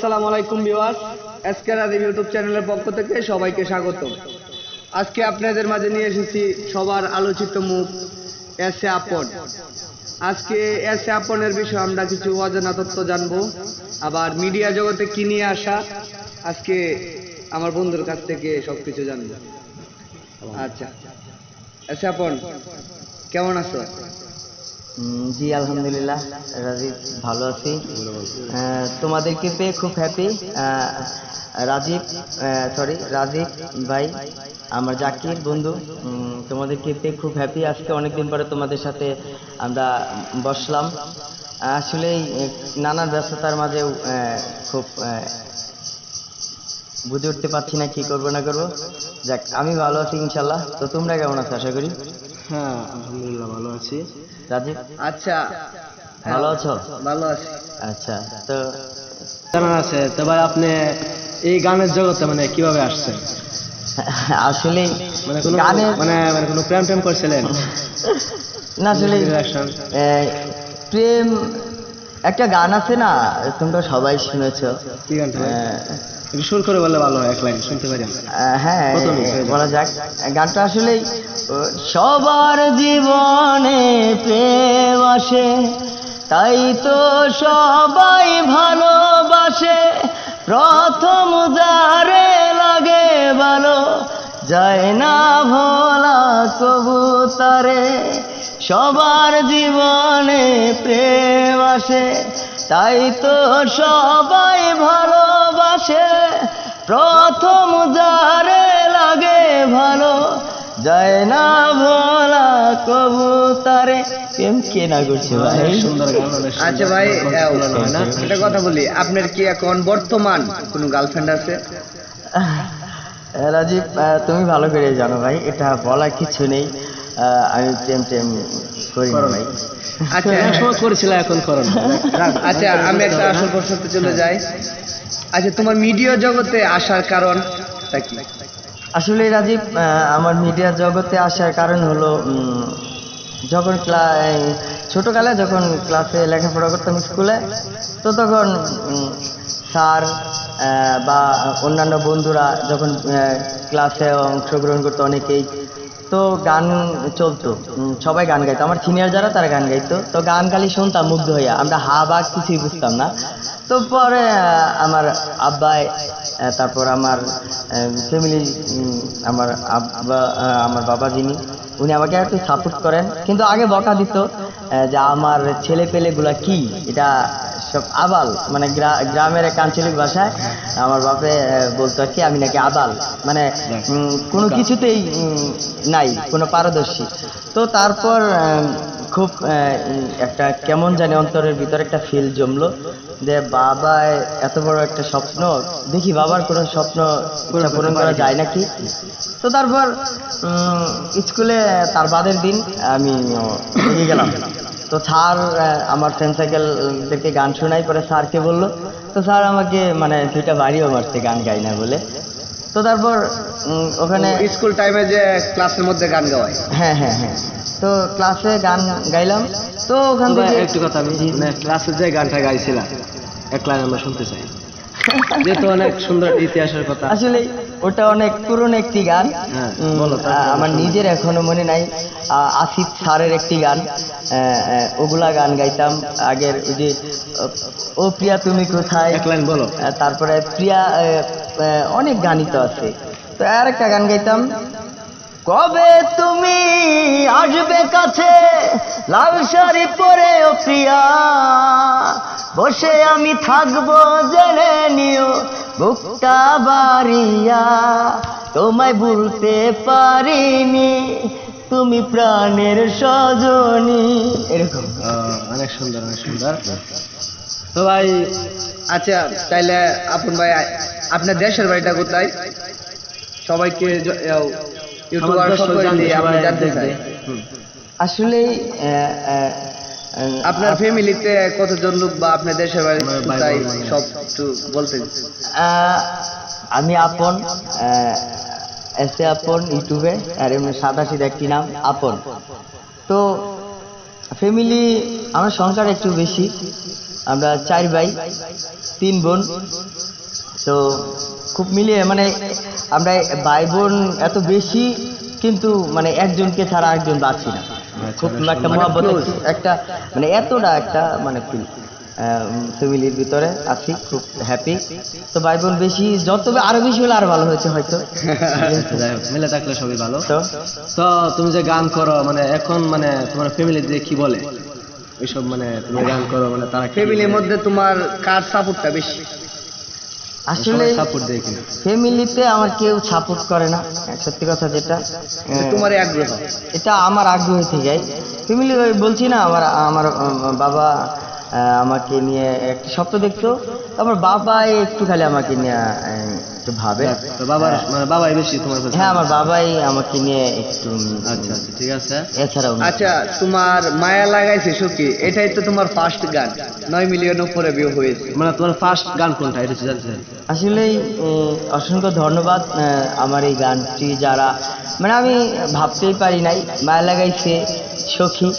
আসসালামু আলাইকুম viewers, SK Rajib YouTube চ্যানেলের পক্ষ থেকে সবাইকে স্বাগত। আজকে আপনাদের মাঝে নিয়ে এসেছি সবার আলোচিত মুখ এস এ আপন। আজকে এস এ আপনের বিষয়ে আমরা কিছু অজানা তথ্য জানবো, আবার মিডিয়া জগতে কি নিয়ে আসা আজকে আমার বন্ধুর কাছ থেকে সবকিছু জানবো। আচ্ছা, এস এ আপন কেমন আছো? জি আলহামদুলিল্লাহ রাজীব, ভালো আছি। তোমাদেরকে পেয়ে খুব হ্যাপি। রাজীব ভাই, আমার জাকির বন্ধু, তোমাদেরকে পেয়ে খুব হ্যাপি। আজকে অনেকদিন পরে তোমাদের সাথে আমরা বসলাম। আসলেই নানান ব্যস্ততার মাঝেও খুব বুঝে উঠতে পারছি না কি করবো না করবো। যাক, আমি ভালো আছি ইনশাল্লাহ। তো তোমরা কেমন আছো আশা করি? হ্যাঁ, আলহামদুলিল্লাহ ভালো আছি। রাজীব আচ্ছা, ভালো আছো? ভালো আছি। আচ্ছা, তো কেমন আছে তো ভাই? আপনি এই গানের জগতে মানে কিভাবে আসছেন? আসলে মানে কোনো গানের মানে কোনো প্রেম টেম করছিলেন? না, আসলে Introduction? প্রেম একটা গান আছে না, তোমরা সবাই শুনেছো। কি গানটা ভাই? একটু সুর করে বললে ভালো হয়, এক লাইন শুনতে পারি আমরা। হ্যাঁ, প্রথমে বলা যাক। গানটা আসলে সবার জীবনে প্রেম আসে, তাই তো সবাই ভালোবাসে। প্রথম যারে লাগে ভালো, যায় না ভোলা কবু তারে। সবার জীবনে প্রেম আসে, তাই তো সবাই ভালোবাসে। প্রথম যারে লাগে ভালো, যায় না ভোলা কবু তারে। প্রেম কে না করছে ভাই? অনেক সুন্দর গান, অনেক সুন্দর। আচ্ছা ভাই, তুলনা হয় না? একটা কথা বলি, আপনার কি এখন বর্তমান কোনো গার্লফ্রেন্ড আছে? রাজীব, তুমি ভালো করে জানো ভাই, এটা বলার কিছু নেই। আমি প্রেম টেম করি না ভাই। আচ্ছা, এক সময় করেছিল, এখন করেন না। আচ্ছা, আমি একটা আসল প্রশ্নতে চলে যাই। আচ্ছা, তোমার মিডিয়া জগতে আসার কারণটা কি? আসলে রাজীব, আমার মিডিয়া জগতে আসার কারণ হলো, যখন ছোটকালে যখন ক্লাসে লেখাপড়া করতাম স্কুলে, তো তখন স্যার বা অন্যান্য বন্ধুরা যখন ক্লাসে অংশগ্রহণ করতো অনেকেই, তো গান চলতো, সবাই গান গাইতো। আমার সিনিয়র যারা তারা গান গাইতো, তো গান খালি শুনতাম মুগ্ধ হইয়া, আমরা হা বা কিছুই বুঝতাম না। তো পরে আমার আব্বাই, তারপর আমার ফ্যামিলি, আমার আব্বা, আমার বাবা যিনি, উনি আমাকে একটু সাপোর্ট করেন, কিন্তু আগে বকা দিত যে আমার ছেলে পেলেগুলা কি, এটা সব আবাল, মানে গ্রামের এক আঞ্চলিক ভাষায় আমার বাপে বলতো আর কি, আমি নাকি আবাল, মানে কোনো কিছুতেই নাই কোনো পারদর্শী। তো তারপর খুব একটা কেমন জানি অন্তরের ভিতরে একটা ফিল জমলো যে বাবা এত বড় একটা স্বপ্ন, দেখি বাবার কোনো স্বপ্ন পূরণ করা যায় নাকি। তো তারপর স্কুলে তার বাদের দিন আমি নিয়ে গেলাম। তো স্যার আমার ফ্রেন্ড সাইকেল থেকে গান শোনাই, পরে স্যারকে বললো। তো স্যার আমাকে মানে দুইটা বাড়িও মারছে গান গাই না বলে। তো তারপর ওখানে স্কুল টাইমে যে ক্লাসের মধ্যে গান গাওয়ায়? হ্যাঁ হ্যাঁ হ্যাঁ, তো ক্লাসে গান গাইলাম। তো ওখান তো ভাই, থেকে একটু কথা, আমি মানে ক্লাসে যে গানটা গাইছিলাম, এক লাইন আমরা শুনতে চাই, যেহেতু অনেক সুন্দর ইতিহাসের কথা। আসলে ওটা অনেক পুরনো একটি গান। হ্যাঁ, বলো, তারপর আমার শুনি। নিজের এখনো মনে নাই। আসিফ স্যারের একটি গান, ওগুলা গান গাইতাম আগের। ওই যে ও প্রিয়া তুমি কোথায়, এক লাইন বলো। তারপরে প্রিয়া, অনেক গানই তো আছে। তো আর একটা গান গাইতাম, কবে তুমি আসবে কাছে, লাল শাড়ি পরে ও প্রিয়া, বসে আমি থাকবো জেনে নিও বুকটা বাড়িয়া, তোমায় ভুলতে পারিনি, তুমি প্রাণের সজনী। এরকম অনেক সুন্দর, অনেক সুন্দর। তো ভাই, আচ্ছা, তাইলে আপন ভাই, আপনার দেশের বাড়িটা কোথায়? সবাইকে ইউটিউবার আমার দর্শক জানবে, আমি সবাই জানতে চাই। দেখবে। আসলে আপনার ফ্যামিলিতে কতজন লোক, বা আপনার দেশের বাড়ি আমার ভাই কোথায়, বোন, সব একটু বলতে। আমি আপন, এসে আপন ইউটিউবে, আর এমনি সাদা সিধা একটি নাম আপন। তো ফ্যামিলি, আমার সংখ্যাটা একটু বেশি, আমরা 4 ভাই 3 বোন। তো খুব মিলিয়ে মানে আমরা ভাই বোন এত বেশি, কিন্তু মানে একজনকে ছাড়া একজন বাঁচি না। খুব একটা মহব্বত, একটা মানে এতটা একটা মানে ফিল ফ্যামিলির ভিতরে আছি, খুব হ্যাপি। তো ভাই বোন বেশি, যত আরো বেশি হলে আরো ভালো হয়েছে হয়তো। যাই হোক, মিলে থাকলে সবই ভালো। তো তো তুমি যে গান করো মানে এখন মানে তোমার ফ্যামিলি যে কি বলে ওইসব, মানে তুমি গান করো মানে তারা ফ্যামিলির মধ্যে তোমার কার সাপোর্টটা বেশি? আসলে সাপোর্ট দেয় কিনা? ফ্যামিলিতে আমার কেউ সাপোর্ট করে না, সত্যি কথা যেটা। তোমার আগ্রহ? এটা আমার আগ্রহ থেকেই। ফ্যামিলি বলছি না, আমার আমার বাবা আমাকে নিয়ে একটা স্বপ্ন দেখতো, আমার বাবাই একটু খালি আমাকে নিয়ে একটু ভাবে। তো বাবার মানে বাবাই বেশি তোমার কাছে? হ্যাঁ, আমার বাবাই আমাকে নিয়ে একটু। আচ্ছা আচ্ছা, ঠিক আছে। এছাড়াও আচ্ছা, তোমার মায়া লাগাইছে সখী, এটাই তো তোমার ফার্স্ট গান, 9 মিলিয়ন উপরে ভিউ হয়েছে। মানে তোমার ফার্স্ট গান কোনটা এটা জানতে চাই। আসলেই অসংখ্য ধন্যবাদ। আমার এই গানটি যারা, মানে আমি ভাবতেই পারি নাই মায়া লাগাইছে সখী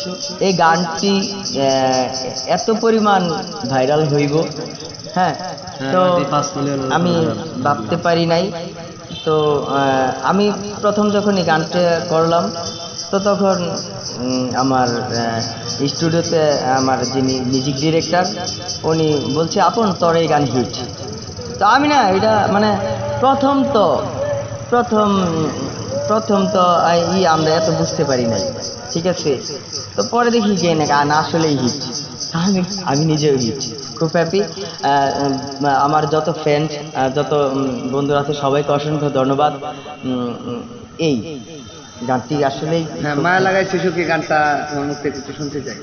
এই গানটি এত পরিমাণ ভাইরাল হইব। হ্যাঁ, তো আমি ভাবতে পারি নাই। তো আমি প্রথম যখন এই গানটা করলাম, তো তখন আমার স্টুডিওতে আমার যিনি মিউজিক ডিরেক্টর, উনি বলছে আপন তোর এই গান হিট। তো আমি না এটা মানে প্রথম তো আমরা এত বুঝতে পারি নাই, ঠিক আছে। তো পরে দেখি যে না গান আসলেই হিট, আমি নিজেও হিট, খুব হ্যাপি। আমার যত ফ্রেন্ড, যত বন্ধুরা আছে সবাইকে অসংখ্য ধন্যবাদ। এই গানটি আসলেই হ্যাঁ, মায়া লাগাইছে সখী গানটা তোমার মুখ থেকে একটু শুনতে চাই।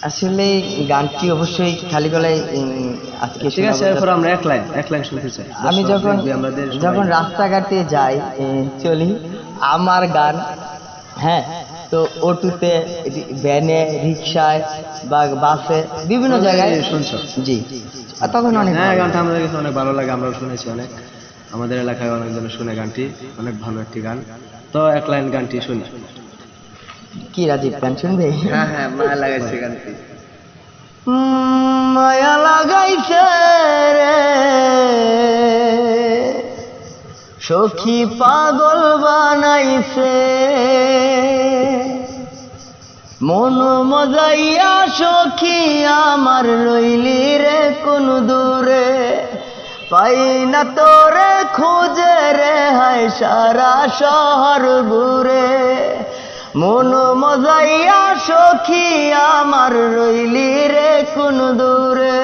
আসলে গানটি অবশ্যই খালি গলায় আজকে ঠিক আছে, শোনাবো। এরপর আমরা এক লাইন শুনতে চাই। আমি যখন রাস্তাঘাটে যাই, চলি আমার গান, হ্যাঁ, তো অটোতে, ভ্যানে, রিক্সায় বা বাসে, বিভিন্ন জায়গায় শুনছো? জি, আর তখন অনেক হ্যাঁ, ভালো গানটা আমাদের কাছে অনেক ভালো লাগে, আমরাও শুনেছি অনেক, আমাদের এলাকায় অনেকজন শুনে গানটি, অনেক ভালো একটি গান। তো এক লাইন গানটি শুনি। কি রাজীব, গান শুনবে? হ্যাঁ হ্যাঁ, মায়া লাগাইছে গানটি। মায়া লাগাইছে রে সখী পাগল বানাইছে, মন মজাইয়া সখী আমার রইলি রে কোন দূরে, পাই না তোরে খুঁজে রে হায় সারা শহর ঘুরে, মন মজাইয়া সখী আমার রইলি রে কোন দূরে,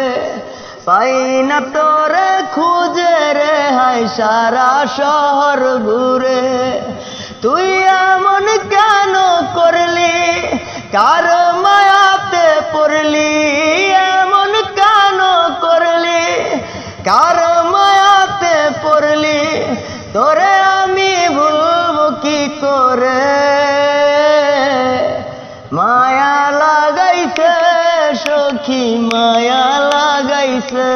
পাই না তোরে খুঁজে রে হায় সারা শহর ঘুরে, তুই এমন কেন করলি, কার মায়াতে পড়লি, এমন কেন করলি, কার মায়াতে পড়লি, তোরে আমি ভুলব কি করে, মায়া লাগাইছে সখী মায়া লাগাইছে,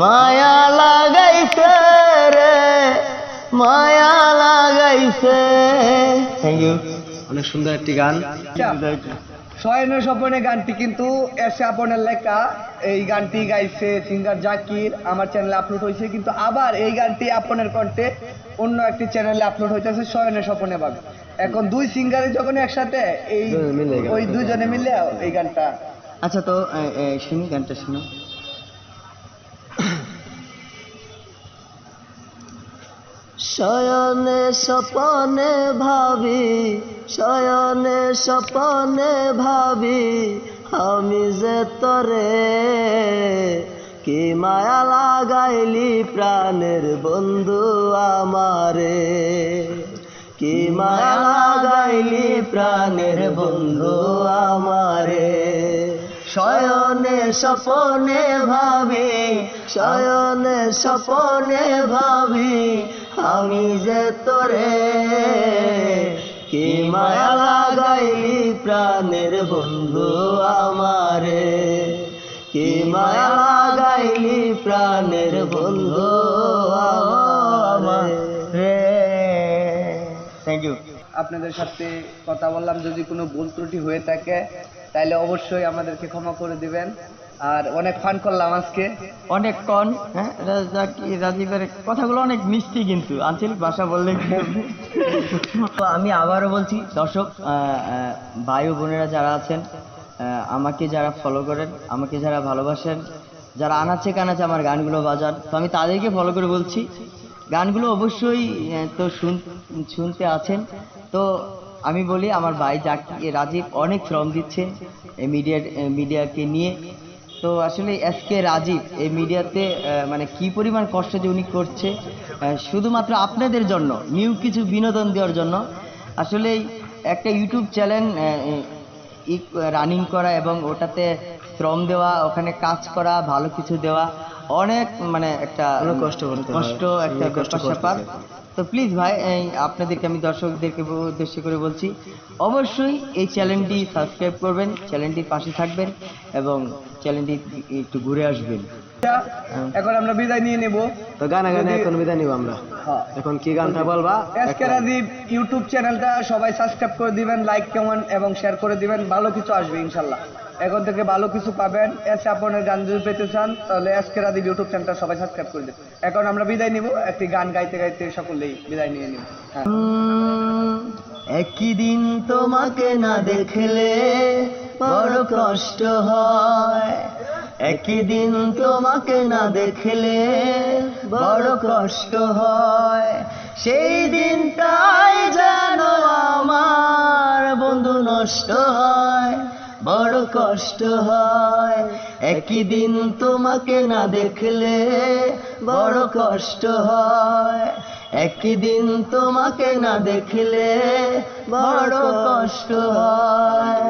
মায়া লাগাইছে রে মায়া লাগাইছে। Thank you. অনেক সুন্দর একটি গান। শয়নের স্বপনে গানটি কিন্তু এসে আপনের লেখা, এই গানটি গাইছে সিঙ্গার জাকির, আমার চ্যানেলে আপলোড হয়েছে, কিন্তু আবার এই গানটি আপনের কণ্ঠে অন্য একটি চ্যানেলে আপলোড হইতেছে শয়নের স্বপনে ভাবে। এখন দুই সিঙ্গারে যখন একসাথে এই ওই দুজনে মিলে এই গানটা। আচ্ছা, তো শুনি গানটা, শুনো। শয়নে স্বপনে ভাবি, শয়নে স্বপনে ভাবি, আমি যে তরে কি মায়া লাগাইলি প্রাণের বন্ধু আমারে, কি মায়া লাগাইলি প্রাণের বন্ধু আমারে, শয়নে স্বপনে ভাবি, শয়নে স্বপনে ভাবি, আমি যে তোরে কি মায়া লাগাইলি প্রাণের বন্ধু আমারে, কি মায়া লাগাইলি প্রাণের বন্ধু আমারে। Thank you. আপনাদের সাথে কথা বললাম, যদি কোনো ভুল ত্রুটি হয়ে থাকে তাহলে অবশ্যই আমাদেরকে ক্ষমা করে দিবেন। আর অনেক ফান করলাম আজকে। অনেক কন, হ্যাঁ রাজীবের কথাগুলো অনেক মিষ্টি, কিন্তু আঞ্চলিক ভাষা বললে তো আমি আবারও বলছি দর্শক, ভাই ও বোনেরা যারা আছেন, আমাকে যারা ফলো করেন, আমাকে যারা ভালোবাসেন, যারা আনাচে কানাচে আমার গানগুলো বাজান, তো আমি তাদেরকে ফলো করে বলছি গানগুলো অবশ্যই তো শুনতে আছেন। তো আমি বলি আমার ভাই রাজীব অনেক শ্রম দিচ্ছে এই মিডিয়াকে নিয়ে। তো আসলে এসকে রাজীব এই মিডিয়াতে মানে কি পরিমাণ কষ্ট যে উনি করছে, শুধুমাত্র আপনাদের জন্য নিউ কিছু বিনোদন দেওয়ার জন্য। আসলে একটা ইউটিউব চ্যানেল রানিং করা এবং ওটাতে শ্রম দেওয়া, ওখানে কাজ করা, ভালো কিছু দেওয়া অনেক মানে একটা অনেক কষ্ট করতে হয়। কষ্ট, একটা অনেক কষ্ট ব্যাপার করতে স্যাপার। হয়। তো প্লিজ ভাই, আপনাদেরকে আমি দর্শকদেরকে উদ্দেশ্য করে বলছি, অবশ্যই এই চ্যানেলটি সাবস্ক্রাইব করবেন, চ্যানেলটির পাশে থাকবেন এবং চ্যানেলটি একটু ঘুরে আসবেন। এখন আমরা বিদায় নিয়ে নেব। তো গানে এখন বিদায় নিব আমরা। হ্যাঁ, এখন কি গানটা বলবা? এসকে রাজীব ইউটিউব চ্যানেলটা সবাই সাবস্ক্রাইব করে দিবেন, লাইক কমেন্ট এবং শেয়ার করে দিবেন। ভালো কিছু আসবে ইনশাল্লাহ, এখন থেকে ভালো কিছু পাবেন। এসে আপনার গান যদি পেতে চান তাহলে এসকে রাজীব ইউটিউব চ্যানেলটা সবাই সাবস্ক্রাইব করে দেবেন। এখন আমরা বিদায় নিব, একটি গান গাইতে গাইতে সকলেই বিদায় নিয়ে নিব। হ্যাঁ, একই দিন তোমাকে না দেখলে বড় কষ্ট হয়, একই দিন তোমাকে না দেখলে বড় কষ্ট হয়, সেই দিনটাই যেন আমার বন্ধু নষ্ট হয়, বড় কষ্ট হয়। একই দিন তোমাকে না দেখলে বড় কষ্ট হয়, একই দিন তোমাকে না দেখলে বড় কষ্ট হয়।